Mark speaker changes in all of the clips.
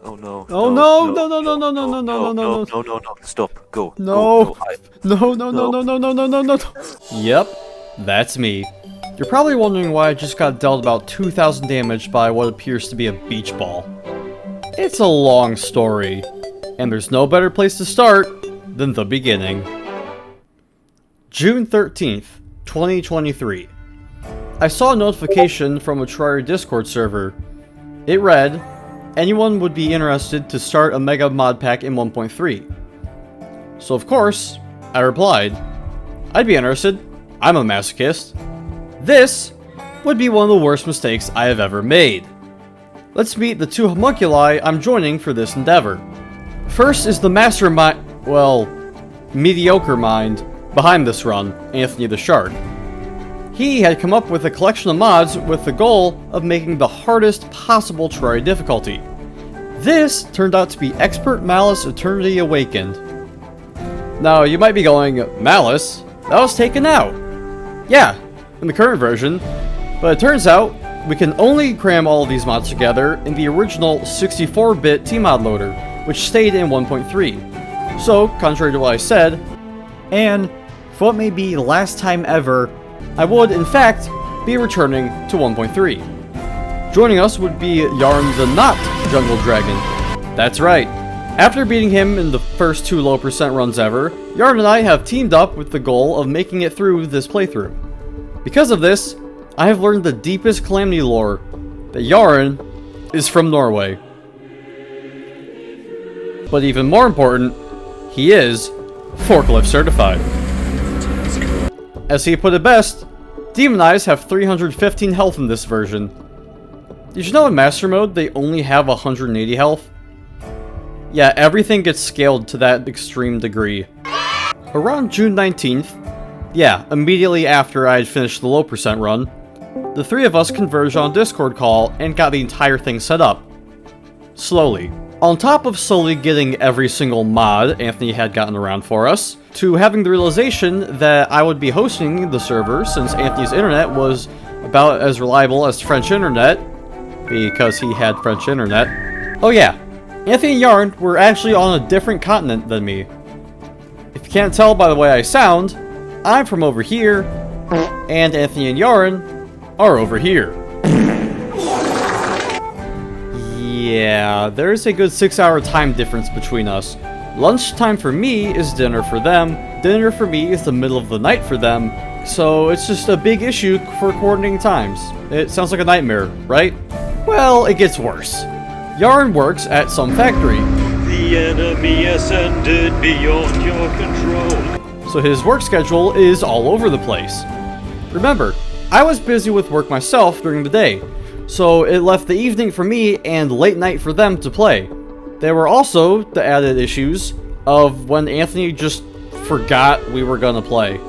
Speaker 1: Oh no.
Speaker 2: Oh no, no, no, no, no, no, no, no, no, no.
Speaker 1: No. Stop. Go.
Speaker 2: No.
Speaker 1: Go.
Speaker 2: No, no, no, no, no, no, no, no, no. Yep, that's me. You're probably wondering why I just got dealt about 2,000 damage by what appears to be a beach ball. It's a long story, and there's no better place to start than the beginning. June 13th, 2023. I saw a notification from a Terraria Discord server. It read, anyone would be interested to start a mega mod pack in 1.3. So of course, I replied, I'd be interested. I'm a masochist. This would be one of the worst mistakes I have ever made. Let's meet the two homunculi I'm joining for this endeavor. First is the mastermind, well, mediocre mind behind this run, Anthony the Shark. He had come up with a collection of mods with the goal of making the hardest possible Terraria difficulty. This turned out to be Expert Malice Eternity Awakened. Now, you might be going, Malice? That was taken out. Yeah, in the current version, but it turns out we can only cram all of these mods together in the original 64-bit Tmod loader, which stayed in 1.3. So, contrary to what I said, and for what may be the last time ever, I would, in fact, be returning to 1.3. Joining us would be Yarn the Not Jungle Dragon. That's right. After beating him in the first 2 low percent runs ever, Yarn and I have teamed up with the goal of making it through this playthrough. Because of this, I have learned the deepest Calamity lore, that Yarn is from Norway. But even more important, he is forklift certified. As he put it best, Demon Eyes have 315 health in this version. Did you know in Master Mode they only have 180 health? Yeah, everything gets scaled to that extreme degree. Around June 19th, yeah, immediately after I had finished the low percent run, the three of us converged on a Discord call and got the entire thing set up. Slowly. On top of slowly getting every single mod Anthony had gotten around for us, to having the realization that I would be hosting the server since Anthony's internet was about as reliable as French internet, because he had French internet. Oh yeah, Anthony and Yarn were actually on a different continent than me. If you can't tell by the way I sound, I'm from over here, and Anthony and Yarn are over here. Yeah, there's a good 6-hour time difference between us. Lunchtime for me is dinner for them, dinner for me is the middle of the night for them, so it's just a big issue for coordinating times. It sounds like a nightmare, right? Well, it gets worse. Yarn works at some factory.
Speaker 3: The enemy ascended beyond your control.
Speaker 2: So his work schedule is all over the place. Remember, I was busy with work myself during the day, so it left the evening for me and late night for them to play. There were also the added issues of when Anthony just forgot we were gonna play.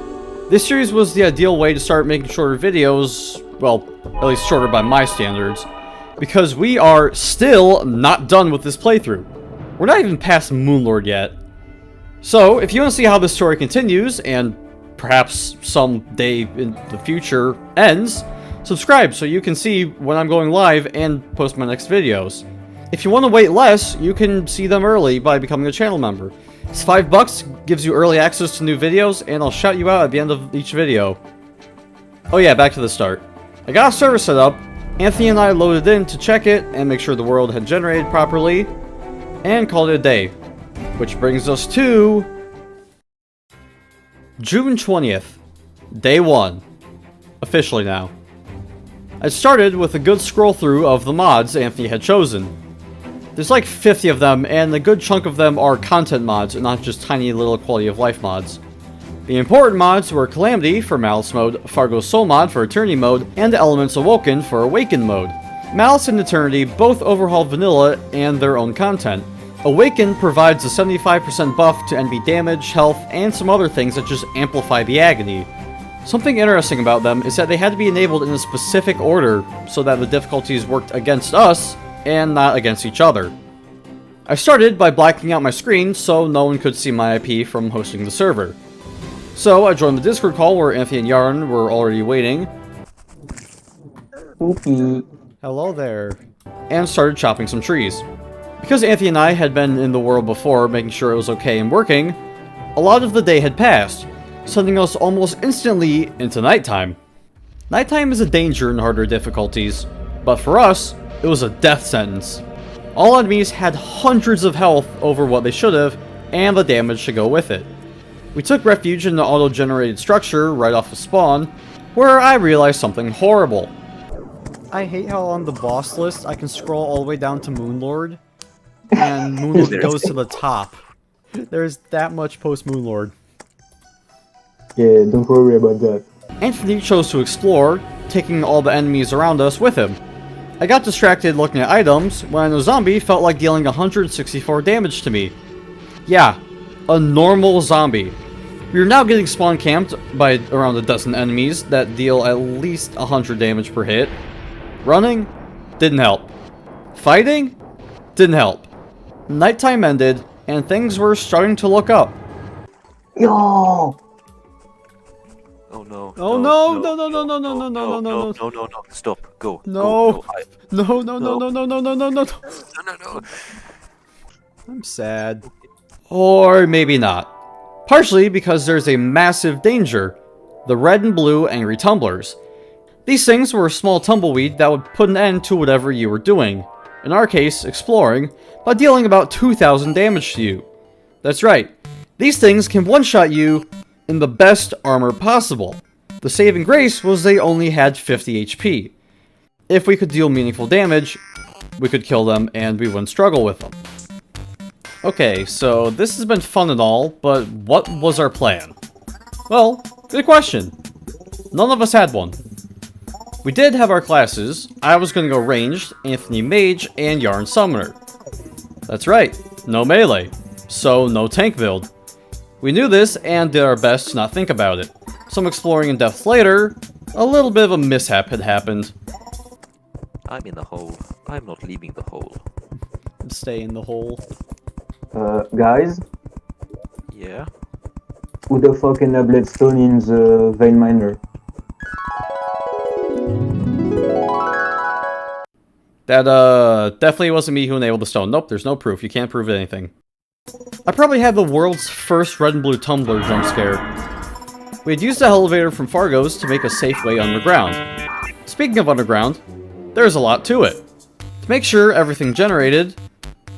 Speaker 2: This series was the ideal way to start making shorter videos, well, at least shorter by my standards, because we are still not done with this playthrough. We're not even past Moonlord yet. So, if you want to see how this story continues, and perhaps someday in the future ends, subscribe so you can see when I'm going live and post my next videos. If you want to wait less, you can see them early by becoming a channel member. It's $5, gives you early access to new videos, and I'll shout you out at the end of each video. Oh yeah, back to the start. I got a server set up, Anthony and I loaded in to check it and make sure the world had generated properly, and called it a day. Which brings us to June 20th, day 1. Officially now. I started with a good scroll through of the mods Anthony had chosen. There's like 50 of them, and a good chunk of them are content mods, and not just tiny little quality of life mods. The important mods were Calamity for Malice mode, Fargo's Soul mod for Eternity mode, and Elements Awoken for Awakened mode. Malice and Eternity both overhauled vanilla and their own content. Awaken provides a 75% buff to enemy damage, health, and some other things that just amplify the agony. Something interesting about them is that they had to be enabled in a specific order so that the difficulties worked against us and not against each other. I started by blacking out my screen so no one could see my IP from hosting the server. So I joined the Discord call where Anthony and Yarn were already waiting. Hello there. And started chopping some trees. Because Anthony and I had been in the world before, making sure it was okay and working, a lot of the day had passed, sending us almost instantly into nighttime. Nighttime is a danger in harder difficulties, but for us, it was a death sentence. All enemies had hundreds of health over what they should have, and the damage to go with it. We took refuge in the auto-generated structure right off of spawn, where I realized something horrible. I hate how on the boss list I can scroll all the way down to Moonlord, and Moonlord goes to the top. There's that much post-Moonlord.
Speaker 1: Yeah, don't worry about that.
Speaker 2: Anthony chose to explore, taking all the enemies around us with him. I got distracted looking at items when a zombie felt like dealing 164 damage to me. Yeah, a normal zombie. We are now getting spawn camped by around a dozen enemies that deal at least 100 damage per hit. Running? Didn't help. Fighting? Didn't help. Nighttime ended, and things were starting to look up.
Speaker 1: Yo!
Speaker 4: Oh no.
Speaker 2: Oh no, no, no, no, no, no, no, no, no, no,
Speaker 4: no, stop, go.
Speaker 2: no, no, no, no, no, no, no, no, no, no.
Speaker 4: No.
Speaker 2: I'm sad. Or maybe not. Partially because there's a massive danger. The red and blue angry tumblers. These things were a small tumbleweed that would put an end to whatever you were doing. In our case, exploring, by dealing about 2,000 damage to you. That's right. These things can one-shot you in the best armor possible. The saving grace was they only had 50 HP. If we could deal meaningful damage, we could kill them and we wouldn't struggle with them. Okay, so this has been fun and all, but what was our plan? Well, good question. None of us had one. We did have our classes. I was going to go ranged, Anthony mage, and Yarn summoner. That's right, no melee, so no tank build. We knew this and did our best to not think about it. Some exploring in depth later, a little bit of a mishap had happened.
Speaker 4: I'm in the hole. I'm not leaving the hole.
Speaker 2: Stay in the hole.
Speaker 1: Guys?
Speaker 4: Yeah?
Speaker 1: Who the fuck enabled stone in the vein miner?
Speaker 2: That, definitely wasn't me who enabled the stone. Nope, there's no proof. You can't prove anything. I probably had the world's first red and blue tumbler jump scare. We had used the elevator from Fargo's to make a safe way underground. Speaking of underground, there's a lot to it. To make sure everything generated,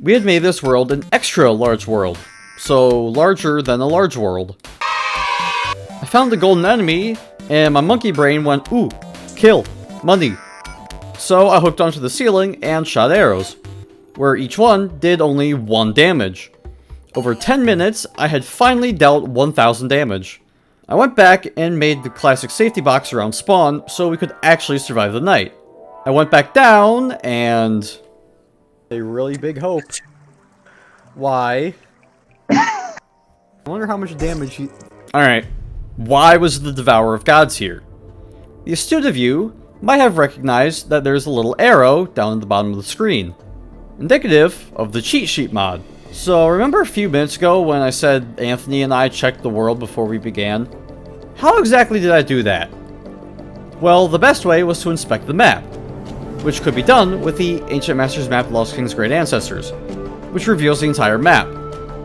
Speaker 2: we had made this world an extra large world. So, larger than a large world. I found the golden enemy, and my monkey brain went, ooh, kill, money. So I hooked onto the ceiling and shot arrows, where each one did only 1 damage. Over 10 minutes, I had finally dealt 1,000 damage. I went back and made the classic safety box around spawn so we could actually survive the night. I went back down and... a really big hope. Why? I wonder how much damage he... Alright, why was the Devourer of Gods here? The astute of you might have recognized that there's a little arrow down at the bottom of the screen, indicative of the cheat sheet mod. So remember a few minutes ago when I said Anthony and I checked the world before we began? How exactly did I do that? Well, the best way was to inspect the map, which could be done with the Ancient Masters map Lost King's Great Ancestors, which reveals the entire map,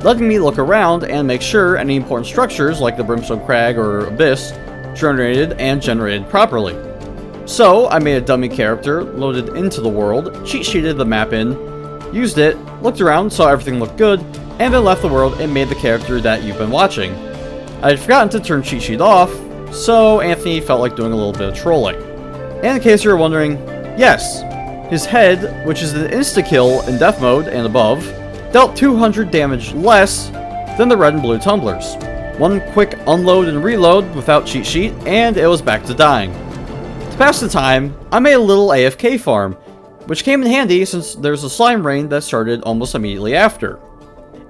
Speaker 2: letting me look around and make sure any important structures like the Brimstone Crag or Abyss generated properly. So I made a dummy character, loaded into the world, cheat sheeted the map in, used it, looked around, saw everything looked good, and then left the world and made the character that you've been watching. I had forgotten to turn cheat sheet off, so Anthony felt like doing a little bit of trolling. And in case you were wondering, yes, his head, which is an insta-kill in death mode and above, dealt 200 damage less than the red and blue tumblers. One quick unload and reload without cheat sheet, and it was back to dying. To pass the time, I made a little AFK farm, which came in handy since there's a slime rain that started almost immediately after.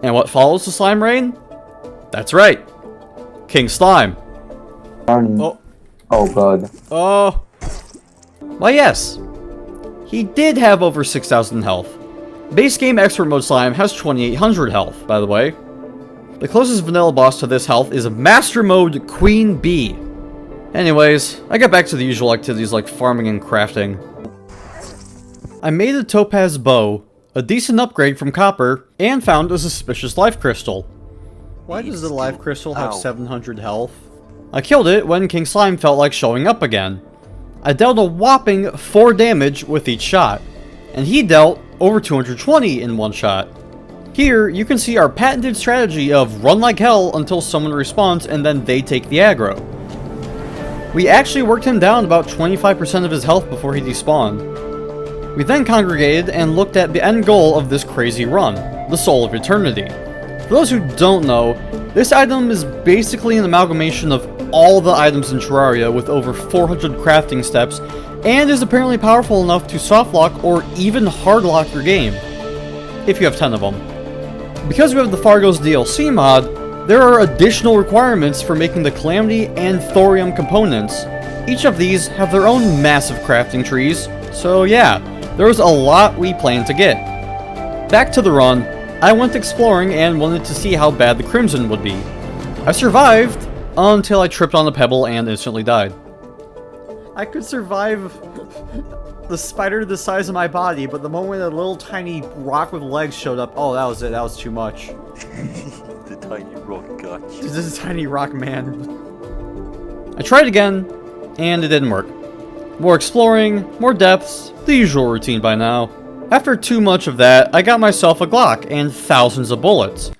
Speaker 2: And what follows the slime rain? That's right, King Slime.
Speaker 1: Oh god.
Speaker 2: Oh. Well, yes. He did have over 6,000 health. Base game expert mode slime has 2,800 health, by the way. The closest vanilla boss to this health is master mode Queen Bee. Anyways, I got back to the usual activities like farming and crafting. I made a topaz bow, a decent upgrade from copper, and found a suspicious life crystal. Why does the life crystal have 700 health? I killed it when King Slime felt like showing up again. I dealt a whopping 4 damage with each shot, and he dealt over 220 in one shot. Here, you can see our patented strategy of run like hell until someone responds and then they take the aggro. We actually worked him down about 25% of his health before he despawned. We then congregated and looked at the end goal of this crazy run, the Soul of Eternity. For those who don't know, this item is basically an amalgamation of all the items in Terraria with over 400 crafting steps, and is apparently powerful enough to softlock or even hardlock your game, if you have 10 of them. Because we have the Fargo's DLC mod, there are additional requirements for making the Calamity and Thorium components. Each of these have their own massive crafting trees, so yeah, there's a lot we plan to get. Back to the run, I went exploring and wanted to see how bad the Crimson would be. I survived until I tripped on a pebble and instantly died. I could survive the spider the size of my body, but the moment a little tiny rock with legs showed up, oh, that was it. That was too much.
Speaker 4: The tiny rock got you.
Speaker 2: This is a tiny rock man. I tried again, and it didn't work. More exploring, more depths, the usual routine by now. After too much of that, I got myself a Glock and thousands of bullets.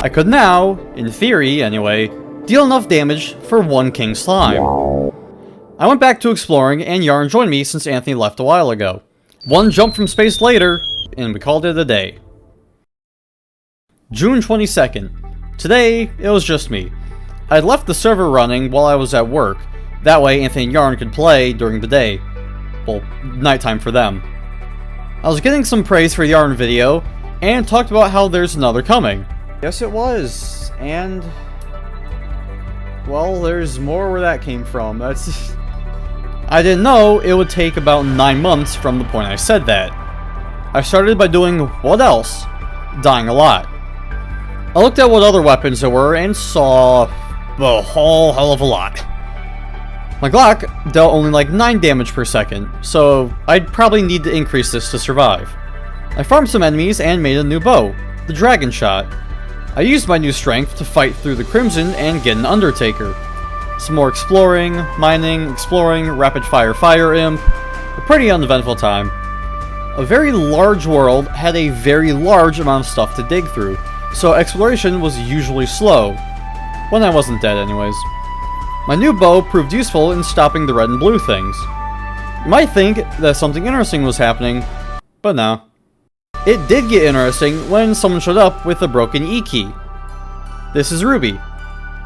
Speaker 2: I could now, in theory anyway, deal enough damage for 1 King Slime. I went back to exploring, and Yarn joined me since Anthony left a while ago. One jump from space later, and we called it a day. June 22nd. Today, it was just me. I'd left the server running while I was at work. That way, Anthony and Yarn could play during the day. Well, nighttime for them. I was getting some praise for the Yarn video, and talked about how there's another coming. Yes, it was, and... well, there's more where that came from. That's... I didn't know it would take about 9 months from the point I said that. I started by doing what else? Dying a lot. I looked at what other weapons there were and saw a whole hell of a lot. My Glock dealt only like 9 damage per second, so I'd probably need to increase this to survive. I farmed some enemies and made a new bow, the Dragon Shot. I used my new strength to fight through the Crimson and get an Undertaker. Some more exploring, mining, exploring, rapid fire imp. A pretty uneventful time. A very large world had a very large amount of stuff to dig through, so exploration was usually slow. When I wasn't dead anyways. My new bow proved useful in stopping the red and blue things. You might think that something interesting was happening, but no. It did get interesting when someone showed up with a broken E-key. This is Ruby.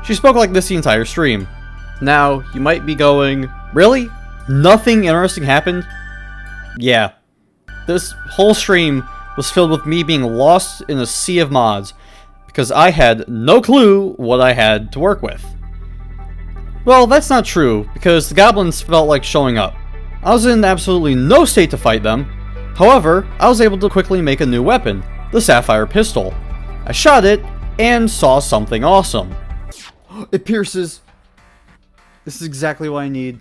Speaker 2: She spoke like this the entire stream. Now, you might be going, really? Nothing interesting happened? Yeah. This whole stream was filled with me being lost in a sea of mods, because I had no clue what I had to work with. Well, that's not true, because the goblins felt like showing up. I was in absolutely no state to fight them. However, I was able to quickly make a new weapon, the Sapphire Pistol. I shot it, and saw something awesome. It pierces. This is exactly what I need.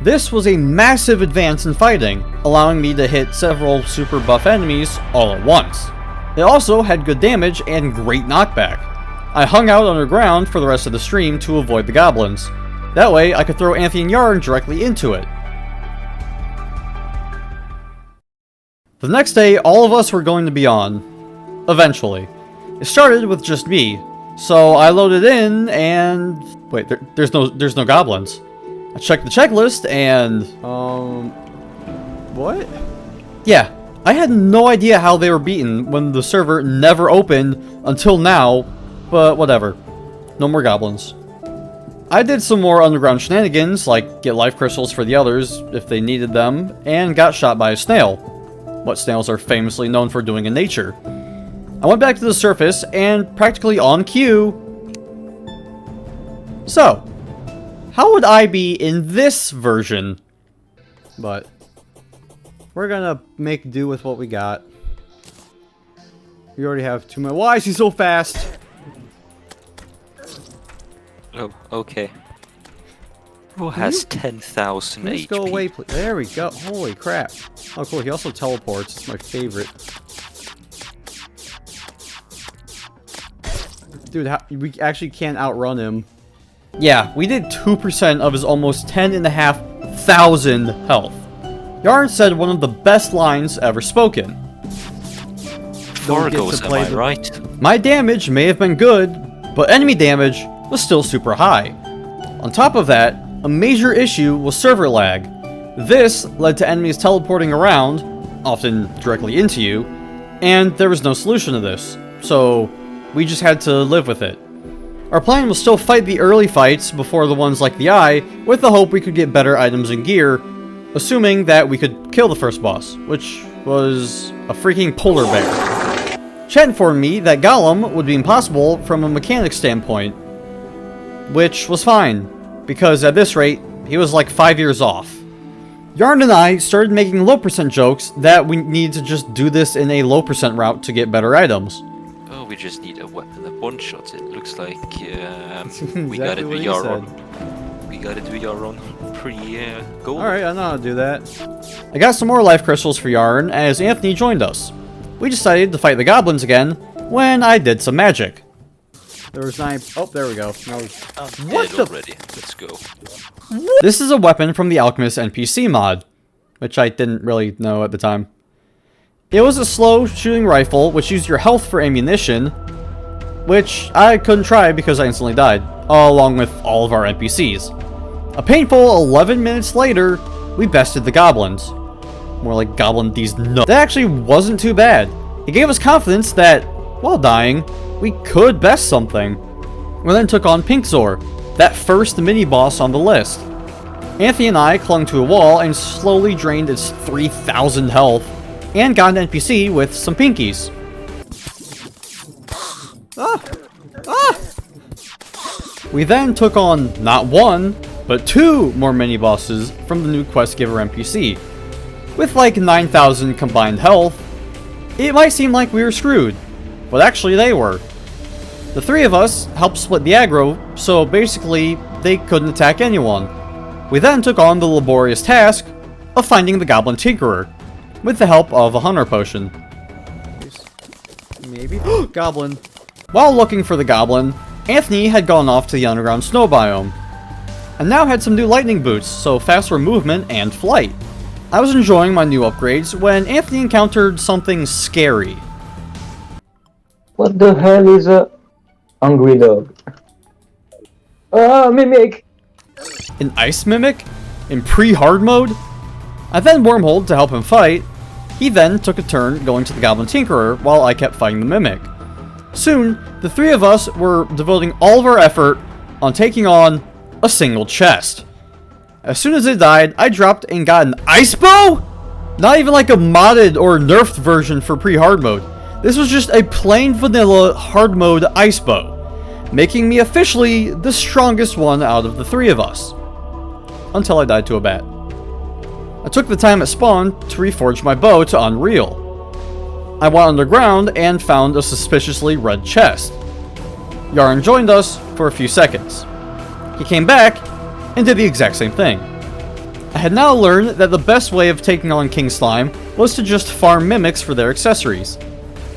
Speaker 2: This was a massive advance in fighting, allowing me to hit several super buff enemies all at once. It also had good damage and great knockback. I hung out underground for the rest of the stream to avoid the goblins. That way, I could throw Anthony and Yarn directly into it. The next day, all of us were going to be on. Eventually. It started with just me, so I loaded in and... wait, there's no goblins. I checked the checklist and... what? Yeah, I had no idea how they were beaten when the server never opened until now, but whatever. No more goblins. I did some more underground shenanigans, like get life crystals for the others if they needed them, and got shot by a snail. What snails are famously known for doing in nature. I went back to the surface, and practically on cue... so, how would I be in this version? But, we're gonna make do with what we got. We already have too many. Why is he so fast?
Speaker 4: Oh, okay. Who has 10,000
Speaker 2: Just
Speaker 4: HP?
Speaker 2: go away, please. There we go. Holy crap. Oh, cool. He also teleports. It's my favorite. Dude, we actually can't outrun him. Yeah, we did 2% of his almost 10,500 health. Yarn said one of the best lines ever spoken.
Speaker 4: Fargos, am I right?
Speaker 2: My damage may have been good, but enemy damage was still super high. On top of that, a major issue was server lag. This led to enemies teleporting around, often directly into you, and there was no solution to this, so we just had to live with it. Our plan was still fight the early fights before the ones like the Eye, with the hope we could get better items and gear, assuming that we could kill the first boss, which was a freaking polar bear. Chet informed me that Golem would be impossible from a mechanics standpoint, which was fine, because at this rate, he was like 5 years off. Yarn and I started making low percent jokes that we need to just do this in a low percent route to get better items.
Speaker 4: Oh, we just need a weapon that one-shots. It looks like we
Speaker 2: Exactly
Speaker 4: gotta
Speaker 2: what
Speaker 4: do
Speaker 2: he
Speaker 4: our
Speaker 2: said.
Speaker 4: own. We gotta do our own pre-goal.
Speaker 2: Alright, I know how to do that. I got some more life crystals for Yarn as Anthony joined us. We decided to fight the goblins again when I did some magic. There was 9. Oh, there we go. No.
Speaker 4: What already? Let's go.
Speaker 2: This is a weapon from the Alchemist NPC mod, which I didn't really know at the time. It was a slow shooting rifle which used your health for ammunition, which I couldn't try because I instantly died, along with all of our NPCs. A painful 11 minutes later, we bested the goblins. More like goblin these nuts. That actually wasn't too bad. It gave us confidence that, while dying, we could best something. We then took on Pinkzor, that first mini-boss on the list. Anthony and I clung to a wall and slowly drained its 3,000 health, and got an NPC with some pinkies. We then took on not one, but 2 more mini-bosses from the new quest giver NPC. With like 9,000 combined health, it might seem like we were screwed, but actually they were. The 3 of us helped split the aggro, so basically they couldn't attack anyone. We then took on the laborious task of finding the Goblin Tinkerer, with the help of a Hunter Potion. Maybe? Goblin. While looking for the Goblin, Anthony had gone off to the underground snow biome, and now had some new lightning boots, so faster movement and flight. I was enjoying my new upgrades when Anthony encountered something scary.
Speaker 1: What the hell is a hungry dog? Mimic!
Speaker 2: An ice mimic? In pre-hard mode? I then wormholed to help him fight. He then took a turn going to the Goblin Tinkerer while I kept fighting the mimic. Soon, the 3 of us were devoting all of our effort on taking on a single chest. As soon as it died, I dropped and got an ice bow? Not even like a modded or nerfed version for pre-hard mode. This was just a plain vanilla hard mode ice bow, making me officially the strongest one out of the 3 of us. Until I died to a bat. I took the time at spawn to reforge my bow to Unreal. I went underground and found a suspiciously red chest. Yarn joined us for a few seconds. He came back and did the exact same thing. I had now learned that the best way of taking on King Slime was to just farm mimics for their accessories.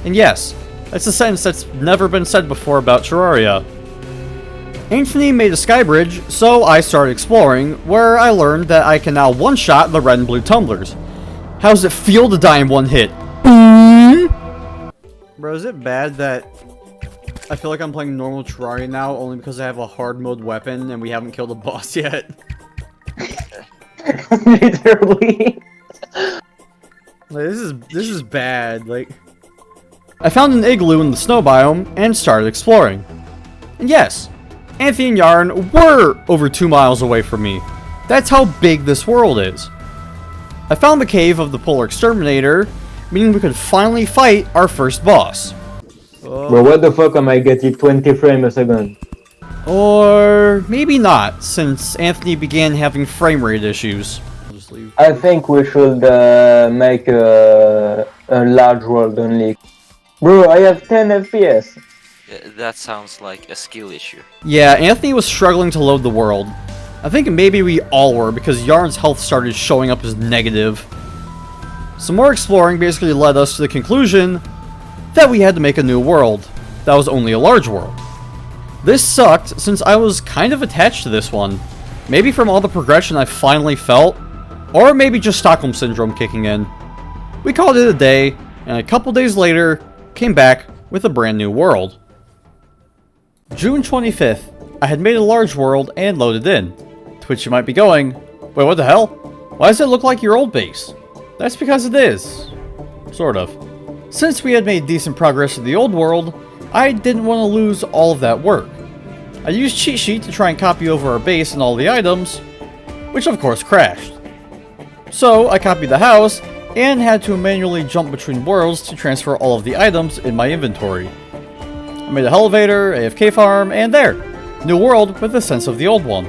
Speaker 2: And yes, that's a sentence that's never been said before about Terraria. Anthony made a sky bridge, so I started exploring, where I learned that I can now one-shot the red and blue tumblers. How does it feel to die in one hit? Bro, is it bad that I feel like I'm playing normal Terraria now only because I have a hard mode weapon and we haven't killed a boss yet?
Speaker 1: Literally.
Speaker 2: Like, this is bad. Like, I found an igloo in the snow biome and started exploring. And yes, Anthony and Yarn were over 2 miles away from me. That's how big this world is. I found the cave of the Polar Exterminator, meaning we could finally fight our first boss.
Speaker 1: Bro, what the fuck am I getting 20 frames a second?
Speaker 2: Or maybe not, since Anthony began having frame rate issues. I'll just leave.
Speaker 1: I think we should make a large world only. Bro, I have 10 FPS.
Speaker 4: That sounds like a skill issue.
Speaker 2: Yeah, Anthony was struggling to load the world. I think maybe we all were, because Yarn's health started showing up as negative. Some more exploring basically led us to the conclusion that we had to make a new world that was only a large world. This sucked since I was kind of attached to this one. Maybe from all the progression I finally felt, or maybe just Stockholm Syndrome kicking in. We called it a day, and a couple days later, came back with a brand new world. June 25th, I had made a large world and loaded in. To which you might be going, wait, what the hell? Why does it look like your old base? That's because it is. Sort of. Since we had made decent progress in the old world, I didn't want to lose all of that work. I used Cheat Sheet to try and copy over our base and all the items, which of course crashed. So I copied the house and had to manually jump between worlds to transfer all of the items in my inventory. I made an elevator, AFK farm, and there! New world with a sense of the old one.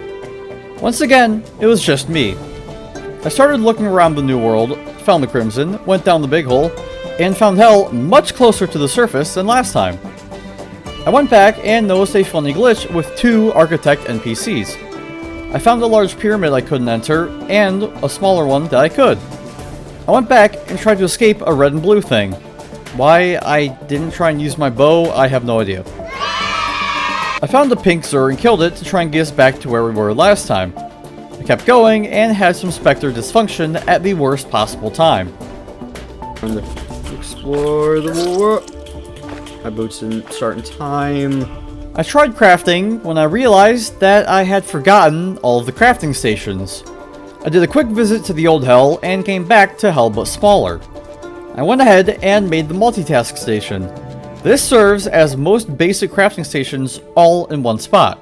Speaker 2: Once again, it was just me. I started looking around the new world, found the Crimson, went down the big hole, and found hell much closer to the surface than last time. I went back and noticed a funny glitch with 2 Architect NPCs. I found a large pyramid I couldn't enter, and a smaller one that I could. I went back and tried to escape a red and blue thing. Why I didn't try and use my bow, I have no idea. I found a pink Zur and killed it to try and get us back to where we were last time. I kept going and had some Spectre dysfunction at the worst possible time.
Speaker 5: Explore the world. My boots didn't start in time.
Speaker 2: I tried crafting when I realized that I had forgotten all of the crafting stations. I did a quick visit to the old hell and came back to hell but smaller. I went ahead and made the multitask station. This serves as most basic crafting stations all in one spot.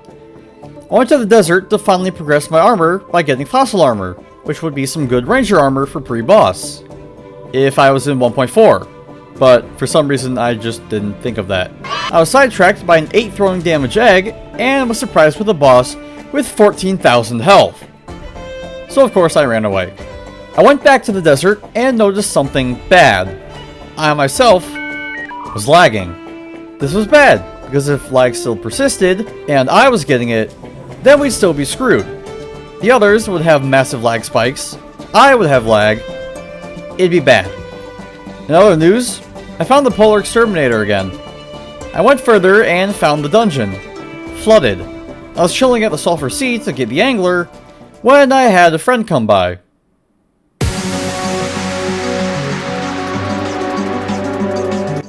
Speaker 2: I went to the desert to finally progress my armor by getting fossil armor, which would be some good ranger armor for pre-boss. If I was in 1.4. But for some reason I just didn't think of that. I was sidetracked by an 8 throwing damage egg and was surprised with a boss with 14,000 health. So of course I ran away. I went back to the desert and noticed something bad. I myself was lagging. This was bad, because if lag still persisted, and I was getting it, then we'd still be screwed. The others would have massive lag spikes, I would have lag, it'd be bad. In other news, I found the Polar Exterminator again. I went further and found the dungeon. Flooded. I was chilling at the Sulphur Sea to get the angler, when I had a friend come by.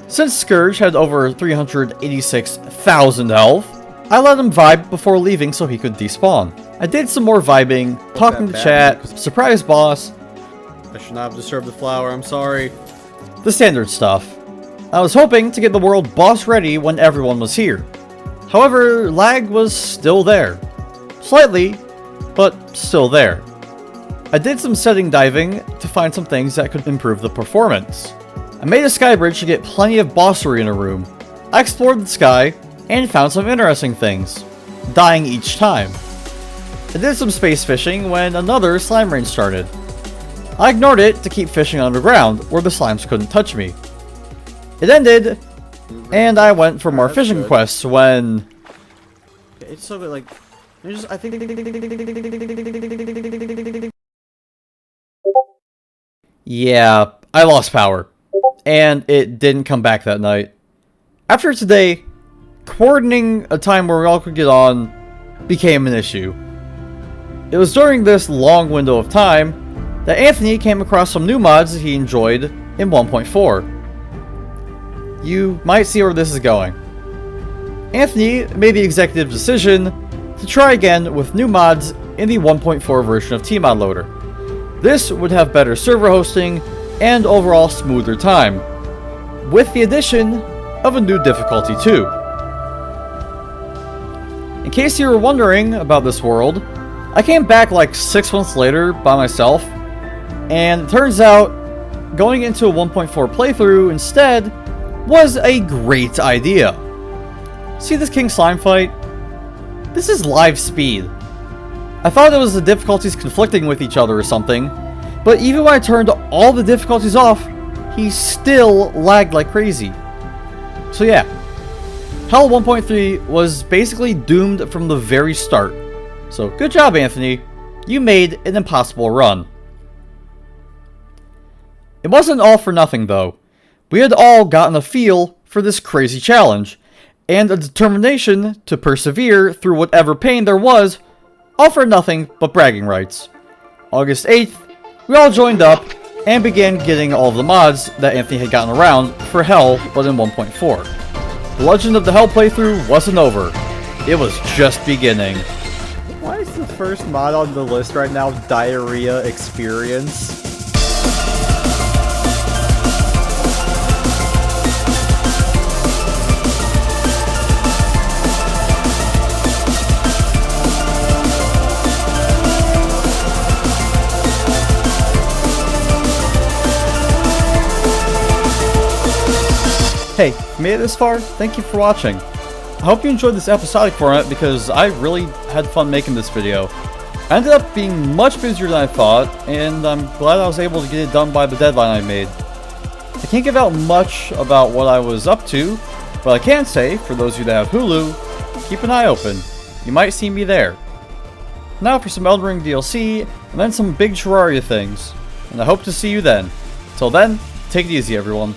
Speaker 2: Since Scourge had over 386,000 health, I let him vibe before leaving so he could despawn. I did some more vibing, talking to chat, surprise boss.
Speaker 5: I should not have disturbed the flower, I'm sorry.
Speaker 2: The standard stuff. I was hoping to get the world boss ready when everyone was here. However, lag was still there. Slightly, but still there. I did some setting diving to find some things that could improve the performance. I made a sky bridge to get plenty of boss arena room. I explored the sky and found some interesting things, dying each time. I did some space fishing when another slime rain started. I ignored it to keep fishing underground where the slimes couldn't touch me. It ended, and I went for more fishing quests when...
Speaker 5: It's so good, like... I think...
Speaker 2: Yeah, I lost power. And it didn't come back that night. After today, coordinating a time where we all could get on became an issue. It was during this long window of time that Anthony came across some new mods that he enjoyed in 1.4. You might see where this is going. Anthony made the executive decision to try again with new mods in the 1.4 version of Tmod Loader. This would have better server hosting and overall smoother time, with the addition of a new difficulty too. In case you were wondering about this world, I came back like 6 months later by myself, and it turns out going into a 1.4 playthrough instead was a great idea. See this King Slime fight? This is live speed. I thought it was the difficulties conflicting with each other or something, but even when I turned all the difficulties off, he still lagged like crazy. So yeah, Hell 1.3 was basically doomed from the very start. So good job, Anthony. You made an impossible run. It wasn't all for nothing, though. We had all gotten a feel for this crazy challenge, and a determination to persevere through whatever pain there was, all for nothing but bragging rights. August 8th, we all joined up and began getting all of the mods that Anthony had gotten around for Hell, but in 1.4. The Legend of the Hell playthrough wasn't over. It was just beginning.
Speaker 5: Why is the first mod on the list right now Diarrhea Experience?
Speaker 2: Hey, if you made it this far, thank you for watching. I hope you enjoyed this episodic format because I really had fun making this video. I ended up being much busier than I thought, and I'm glad I was able to get it done by the deadline I made. I can't give out much about what I was up to, but I can say, for those of you that have Hulu, keep an eye open. You might see me there. Now for some Elden Ring DLC, and then some big Terraria things. And I hope to see you then. Till then, take it easy everyone.